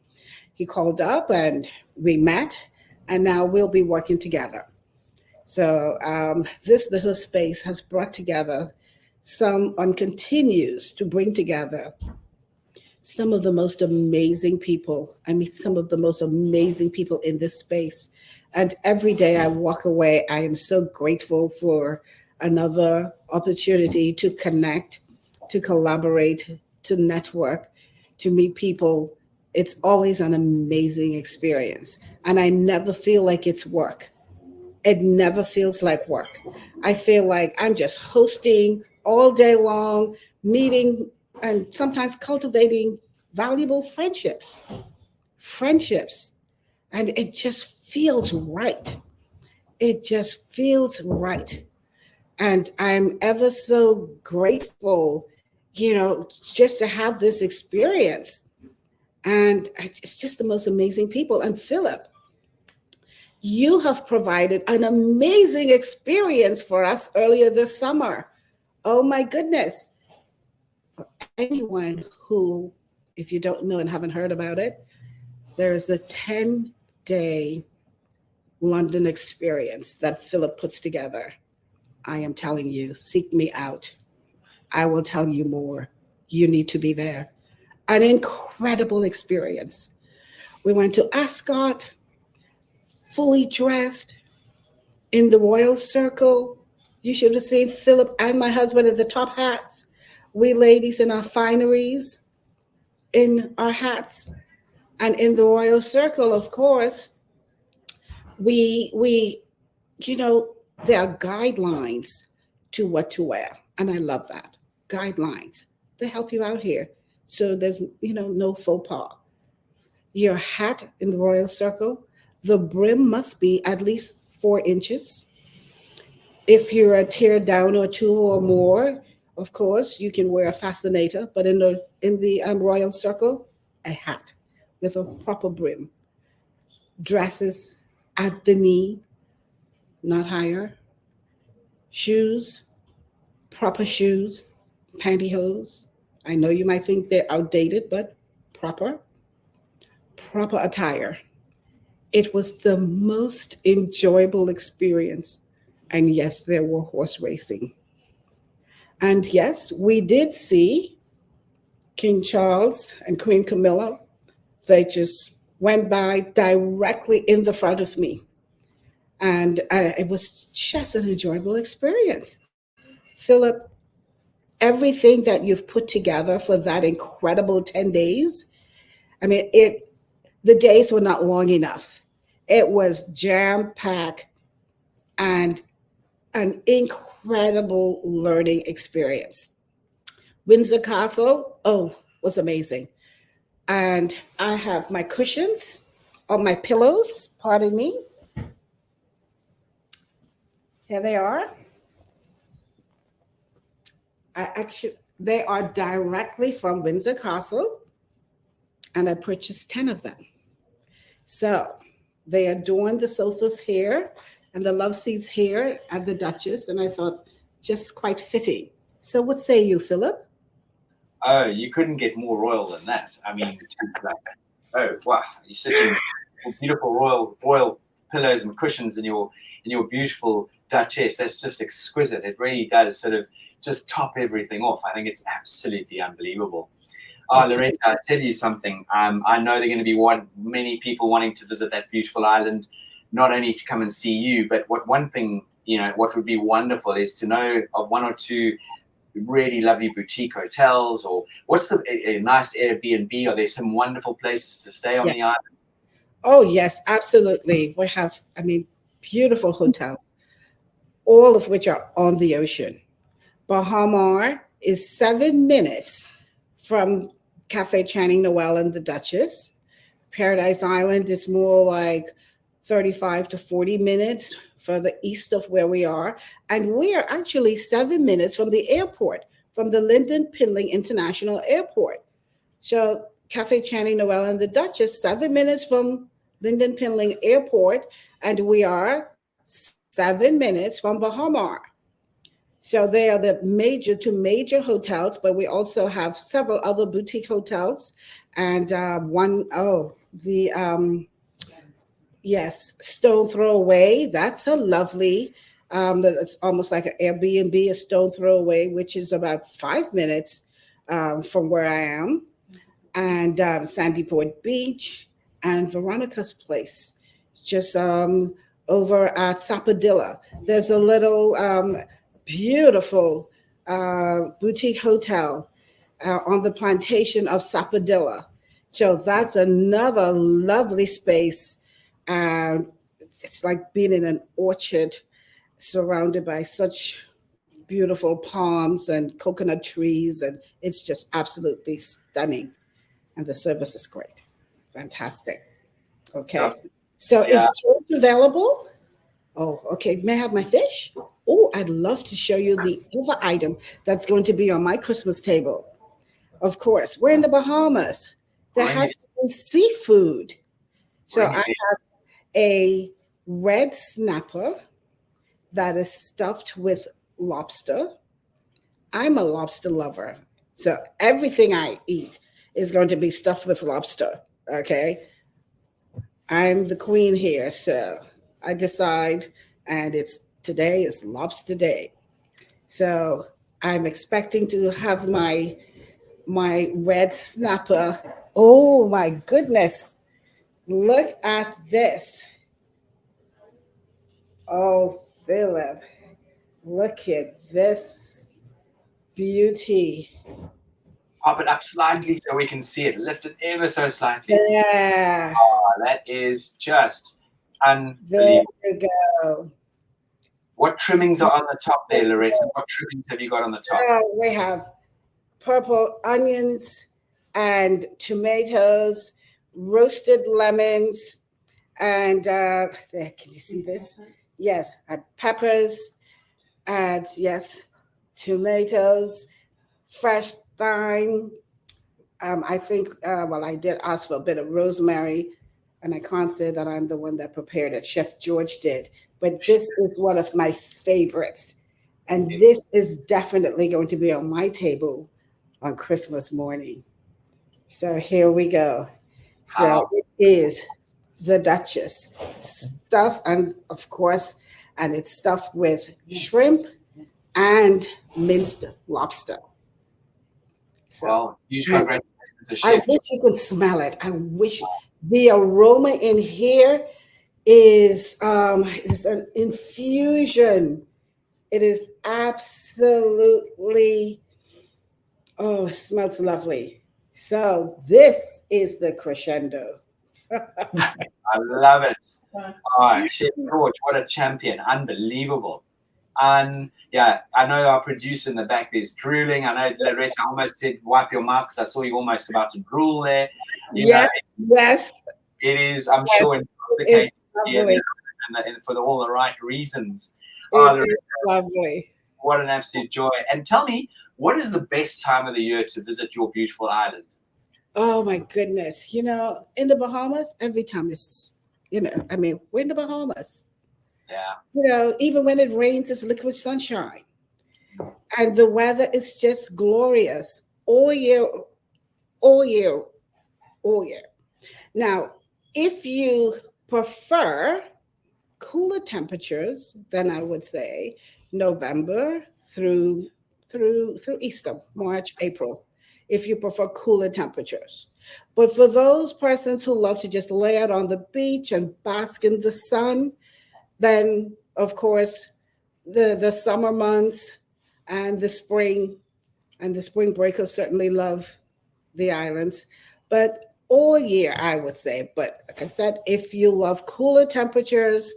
he called up and we met, and now we'll be working together. So this little space has brought together continues to bring together some of the most amazing people. I meet some of the most amazing people in this space. And every day I walk away, I am so grateful for another opportunity to connect, to collaborate, to network, to meet people. It's always an amazing experience. And I never feel like it's work. It never feels like work. I feel like I'm just hosting all day long, meeting and sometimes cultivating valuable friendships. And it just feels right. It just feels right. And I'm ever so grateful, just to have this experience. And it's just the most amazing people. And Philip, you have provided an amazing experience for us earlier this summer. Oh my goodness. For anyone who, if you don't know and haven't heard about it, there is a 10-day London experience that Philip puts together. I am telling you, seek me out. I will tell you more. You need to be there. An incredible experience. We went to Ascot, fully dressed, in the royal circle, You should have seen Philip and my husband in the top hats. We ladies in our fineries, in our hats, and in the royal circle, of course, we you know, there are guidelines to what to wear. And I love that. Guidelines. They help you out here. So there's, no faux pas. Your hat in the royal circle, the brim must be at least 4 inches. If you're a tear down or two or more, of course, you can wear a fascinator, but in the royal circle, a hat with a proper brim. Dresses at the knee, not higher. Shoes, proper shoes, pantyhose. I know you might think they're outdated, but proper, proper attire. It was the most enjoyable experience. And yes, there were horse racing. And yes, we did see King Charles and Queen Camilla. They just went by directly in the front of me. And it was just an enjoyable experience. Philip, everything that you've put together for that incredible 10 days, I mean, the days were not long enough. It was jam-packed and an incredible learning experience. Windsor Castle, was amazing. And I have my cushions on my pillows, pardon me. Here they are. They are directly from Windsor Castle, and I purchased 10 of them. So they adorn the sofas here and the love seats here at the Duchess, and I thought just quite fitting. So what say you, Philip? Oh, you couldn't get more royal than that. I mean, oh wow, you're sitting with beautiful royal pillows and cushions in your beautiful Duchess. That's just exquisite. It really does sort of just top everything off. I think it's absolutely unbelievable. Oh, Loretta, I tell you something. I know there are going to be many people wanting to visit that beautiful island, not only to come and see you, but what would be wonderful is to know of one or two really lovely boutique hotels, or what's a nice Airbnb? Are there some wonderful places to stay on the island? Oh, yes, absolutely. We have, beautiful hotels, all of which are on the ocean. Bahamas is 7 minutes from Cafe Channing Noel and the Duchess. Paradise Island is more like 35 to 40 minutes further east of where we are. And we are actually 7 minutes from the airport, from the Lyndon Pinling International Airport. So Cafe Channing Noel and the Duchess, 7 minutes from Lyndon Pinling Airport, and we are 7 minutes from Bahamas. So they are the two major hotels, but we also have several other boutique hotels. And Stone Throw Away. That's a lovely, it's almost like an Airbnb, a stone throw away, which is about 5 minutes from where I am. And Sandy Point Beach and Veronica's place, just over at Sapodilla. There's a little beautiful boutique hotel on the plantation of Sapodilla. So that's another lovely space. It's like being in an orchard surrounded by such beautiful palms and coconut trees, and it's just absolutely stunning. And the service is great. Fantastic. Okay. Yeah. So is George available? Oh, okay. May I have my fish? Oh, I'd love to show you the other item that's going to be on my Christmas table. Of course, we're in the Bahamas. There has to be seafood. So I have a red snapper that is stuffed with lobster. I'm a lobster lover. So everything I eat is going to be stuffed with lobster. Okay. I'm the queen here. So I decide, and today is lobster day. So I'm expecting to have my red snapper. Oh my goodness. Look at this. Oh, Philip, Look at this beauty. Pop it up slightly so we can see it. Lift it ever so slightly. Yeah. Oh, that is just There unbelievable. you go. What trimmings are on the top there, Loretta? What trimmings have you got on the top? We have purple onions and tomatoes, roasted lemons, and there, can you see this? Yes, and peppers, and yes, tomatoes, fresh thyme. I think, well, I did ask for a bit of rosemary, and I can't say that I'm the one that prepared it. Chef George did, but this is one of my favorites. And this is definitely going to be on my table on Christmas morning. So here we go. So it is the Duchess stuff, and of course, and it's stuffed with shrimp and minced lobster. So Well, huge congratulations to I Chef. wish you could smell it. I wish the aroma in here is an infusion. It is absolutely, oh, it smells lovely. So this is the crescendo. I love it. Oh, Chef George, what a champion. Unbelievable. And yeah, I know our producer in the back is drooling. I know Loretta almost said wipe your mouth because I saw you almost about to drool there. Yes. It is, I'm sure, intoxicating and for all the right reasons. It is lovely. What an absolute joy. And tell me, what is the best time of the year to visit your beautiful island? Oh my goodness. In the Bahamas, every time is, we're in the Bahamas. Yeah. Even when it rains, it's liquid sunshine. And the weather is just glorious all year. Now, if you prefer cooler temperatures, then I would say November through Easter, March, April, if you prefer cooler temperatures. But for those persons who love to just lay out on the beach and bask in the sun, then of course the summer months and the spring breakers certainly love the islands. But all year, I would say. But like I said, if you love cooler temperatures,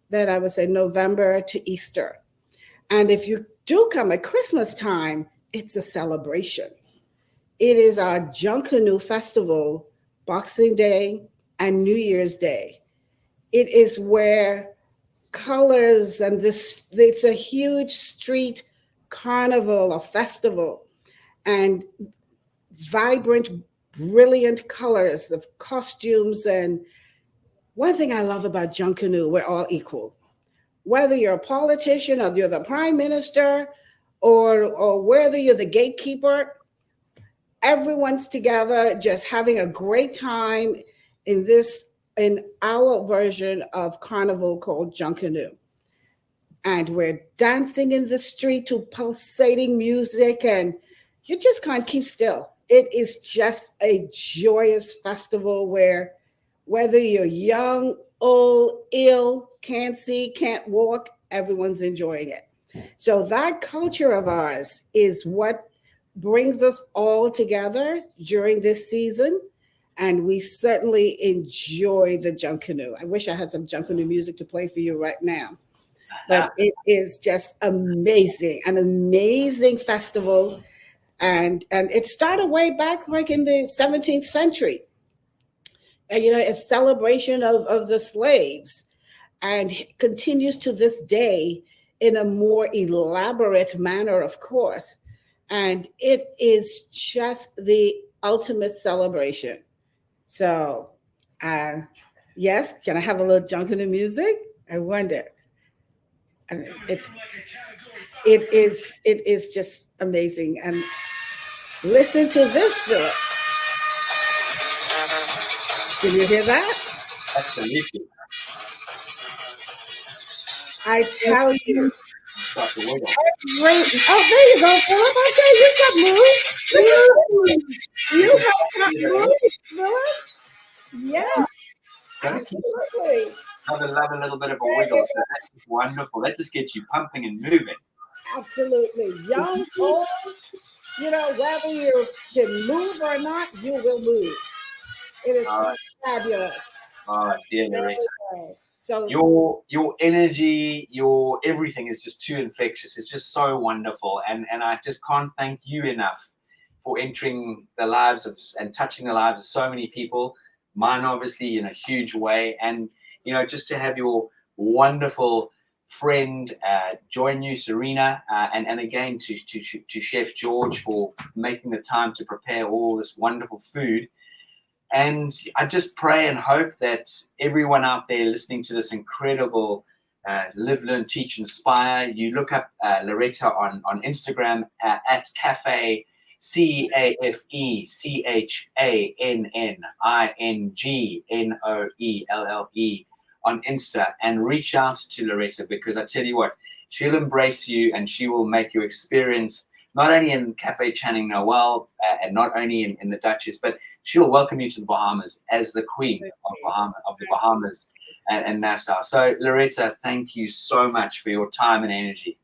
then I would say November to Easter. And if you do come at Christmas time, it's a celebration. It is our Junkanoo Festival, Boxing Day and New Year's Day. It is where colors and it's a huge street carnival, a festival, and vibrant, brilliant colors of costumes. And one thing I love about Junkanoo, we're all equal. Whether you're a politician or you're the prime minister or whether you're the gatekeeper, everyone's together just having a great time in our version of carnival called Junkanoo. And we're dancing in the street to pulsating music, and you just can't keep still. It is just a joyous festival where whether you're young, old, ill, can't see, can't walk, everyone's enjoying it. So that culture of ours is what brings us all together during this season. And we certainly enjoy the Junkanoo. I wish I had some Junkanoo music to play for you right now. But it is just amazing, an amazing festival. And it started way back like in the 17th century. And, a celebration of the slaves, and continues to this day in a more elaborate manner, of course. And it is just the ultimate celebration. So, yes, can I have a little Junkanoo music? I wonder. It is just amazing. And listen to this, Philip. Can you hear that? Absolutely. I tell you. Great. Oh, there you go, Philip. Okay, you got moves. You got moves, Philip. Yes, absolutely. I love a little bit of a wiggle. That's wonderful. That just gets you pumping and moving. Absolutely. Young, old, whether you can move or not, you will move. It is Uh, fabulous. Dear Loretta. So Your energy, your everything is just too infectious. It's just so wonderful, and I just can't thank you enough for entering the lives of and touching the lives of so many people. Mine, obviously, in a huge way, and just to have your wonderful friend join you, Serena, and again to Chef George for making the time to prepare all this wonderful food. And I just pray and hope that everyone out there listening to this incredible Live, Learn, Teach, Inspire, you look up Loretta on Instagram at Cafe CAFECHANNINGNOELLE on Insta, and reach out to Loretta, because I tell you what, she'll embrace you and she will make you experience not only in Cafe Channing Noel and not only in the Duchess, but she'll welcome you to the Bahamas as the queen of the Bahamas and Nassau. So Loretta, thank you so much for your time and energy.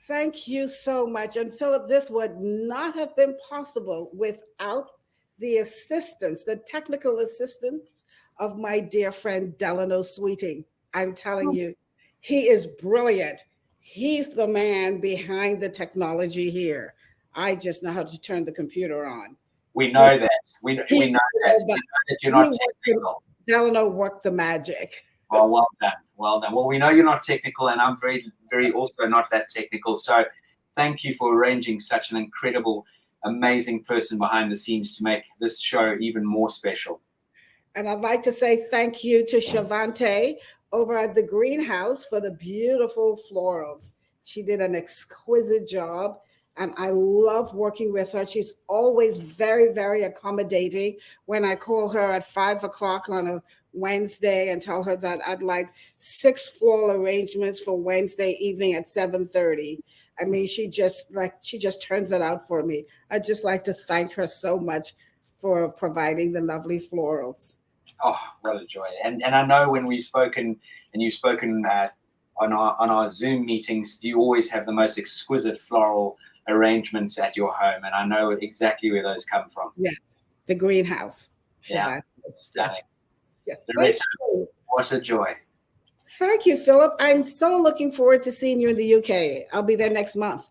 Thank you so much. And Philip, this would not have been possible without the assistance, the technical assistance of my dear friend Delano Sweeting. I'm telling you, he is brilliant. He's the man behind the technology here. I just know how to turn the computer on. We know that. We know that. We know that you're not technical. Delano worked the magic. Oh, well done. Well done. Well, we know you're not technical, and I'm very, very also not that technical. So thank you for arranging such an incredible, amazing person behind the scenes to make this show even more special. And I'd like to say thank you to Shavante over at the greenhouse for the beautiful florals. She did an exquisite job, and I love working with her. She's always very, very accommodating. When I call her at 5 o'clock on a Wednesday and tell her that I'd like 6 floral arrangements for Wednesday evening at 7:30. I mean, she just turns it out for me. I'd just like to thank her so much for providing the lovely florals. Oh, what a joy. And I know when we've spoken and you've spoken on our Zoom meetings, you always have the most exquisite floral arrangements at your home, and I know exactly where those come from. Yes, the greenhouse. Yeah, stunning. Yes, Loretta, what a joy. Thank you, Philip. I'm so looking forward to seeing you in the UK. I'll be there next month.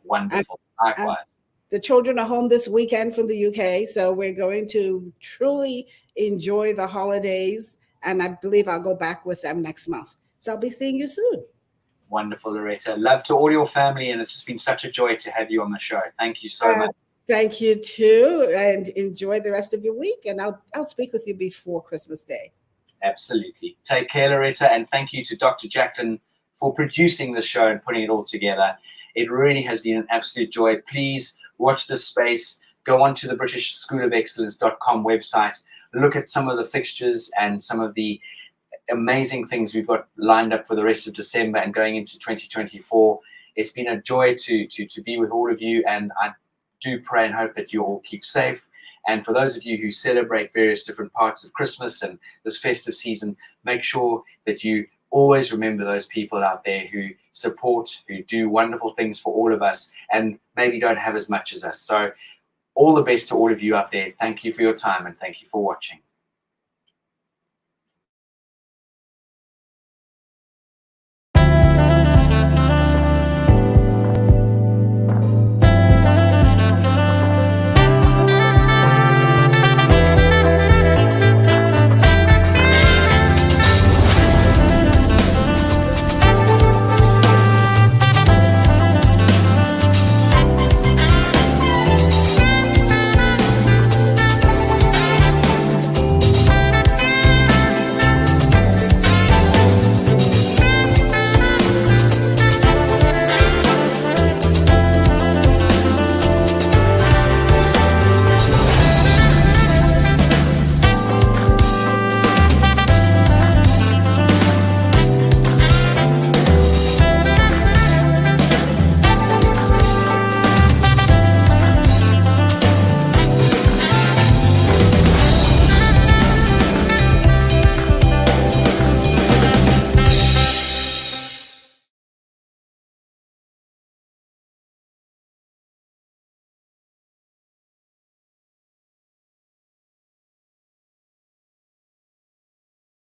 Wonderful. Likewise. The children are home this weekend from the UK, so we're going to truly enjoy the holidays, and I believe I'll go back with them next month. So I'll be seeing you soon. Wonderful, Loretta. Love to all your family, and it's just been such a joy to have you on the show. Thank you so much. Thank you too, and enjoy the rest of your week, and I'll speak with you before Christmas Day. Absolutely. Take care, Loretta, and thank you to Dr. Jacqueline for producing the show and putting it all together. It really has been an absolute joy. Please watch this space. Go on to the BritishSchoolofExcellence.com website. Look at some of the fixtures and some of the amazing things we've got lined up for the rest of December and going into 2024. It's been a joy to be with all of you, and I do pray and hope that you all keep safe. And for those of you who celebrate various different parts of Christmas and this festive season, make sure that you always remember those people out there who support, who do wonderful things for all of us and maybe don't have as much as us. So all the best to all of you out there. Thank you for your time and thank you for watching.